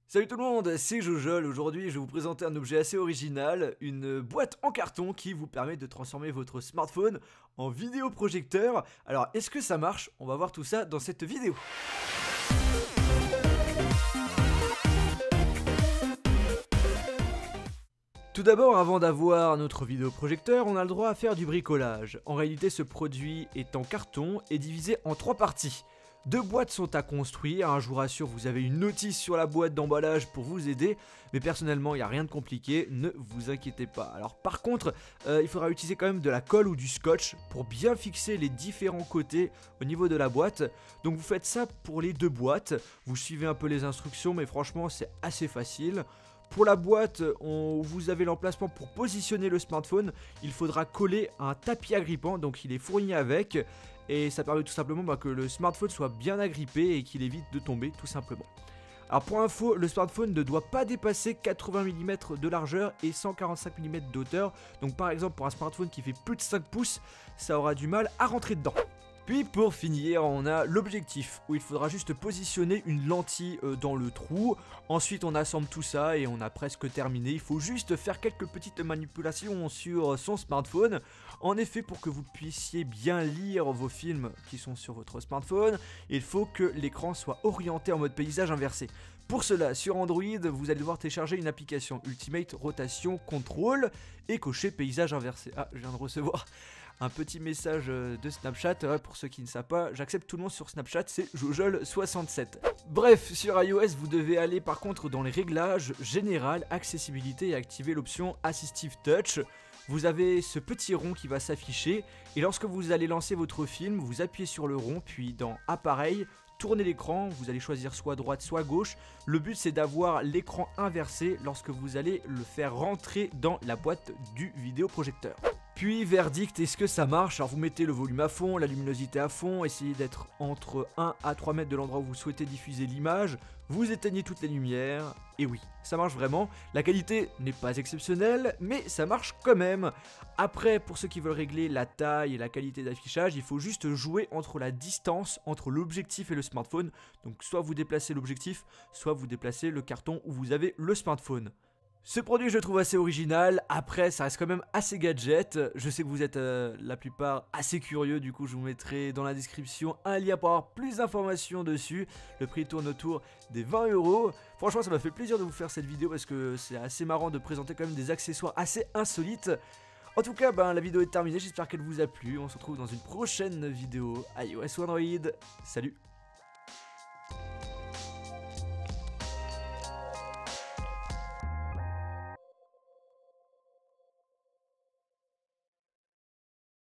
Salut tout le monde, c'est Jojol. Aujourd'hui je vais vous présenter un objet assez original, une boîte en carton qui vous permet de transformer votre smartphone en vidéoprojecteur. Alors est-ce que ça marche? On va voir tout ça dans cette vidéo. Tout d'abord, avant d'avoir notre vidéoprojecteur, on a le droit à faire du bricolage. En réalité, ce produit est en carton et divisé en 3 parties. 2 boîtes sont à construire, hein, je vous rassure, vous avez une notice sur la boîte d'emballage pour vous aider, mais personnellement, il n'y a rien de compliqué, ne vous inquiétez pas. Alors par contre, il faudra utiliser quand même de la colle ou du scotch pour bien fixer les différents côtés au niveau de la boîte. Donc vous faites ça pour les 2 boîtes, vous suivez un peu les instructions, mais franchement, c'est assez facile. Pour la boîte, vous avez l'emplacement pour positionner le smartphone. Il faudra coller un tapis agrippant, donc il est fourni avec. Et ça permet tout simplement que le smartphone soit bien agrippé et qu'il évite de tomber tout simplement. Alors pour info, le smartphone ne doit pas dépasser 80 mm de largeur et 145 mm d'auteur. Donc par exemple pour un smartphone qui fait plus de 5 pouces, ça aura du mal à rentrer dedans. Puis pour finir, on a l'objectif où il faudra juste positionner une lentille dans le trou. Ensuite on assemble tout ça et on a presque terminé. Il faut juste faire quelques petites manipulations sur son smartphone. En effet, pour que vous puissiez bien lire vos films qui sont sur votre smartphone, il faut que l'écran soit orienté en mode paysage inversé. Pour cela, sur Android, vous allez devoir télécharger une application Ultimate Rotation Control et cocher paysage inversé. Ah, je viens de recevoir un petit message de Snapchat. Pour ceux qui ne savent pas, j'accepte tout le monde sur Snapchat, c'est Jojol67. Bref, sur iOS, vous devez aller par contre dans les réglages général, accessibilité et activer l'option Assistive Touch. Vous avez ce petit rond qui va s'afficher et lorsque vous allez lancer votre film, vous appuyez sur le rond, puis dans Appareil, tournez l'écran, vous allez choisir soit droite soit gauche. Le but c'est d'avoir l'écran inversé lorsque vous allez le faire rentrer dans la boîte du vidéoprojecteur. Puis verdict, est-ce que ça marche? Alors vous mettez le volume à fond, la luminosité à fond, essayez d'être entre 1 à 3 mètres de l'endroit où vous souhaitez diffuser l'image, vous éteignez toutes les lumières, et oui, ça marche vraiment. La qualité n'est pas exceptionnelle, mais ça marche quand même. Après, pour ceux qui veulent régler la taille et la qualité d'affichage, il faut juste jouer entre la distance entre l'objectif et le smartphone. Donc soit vous déplacez l'objectif, soit vous déplacez le carton où vous avez le smartphone. Ce produit je le trouve assez original, après ça reste quand même assez gadget, je sais que vous êtes la plupart assez curieux, du coup je vous mettrai dans la description un lien pour avoir plus d'informations dessus. Le prix tourne autour des 20 €. Franchement ça m'a fait plaisir de vous faire cette vidéo parce que c'est assez marrant de présenter quand même des accessoires assez insolites. En tout cas la vidéo est terminée, j'espère qu'elle vous a plu, on se retrouve dans une prochaine vidéo iOS ou Android, salut.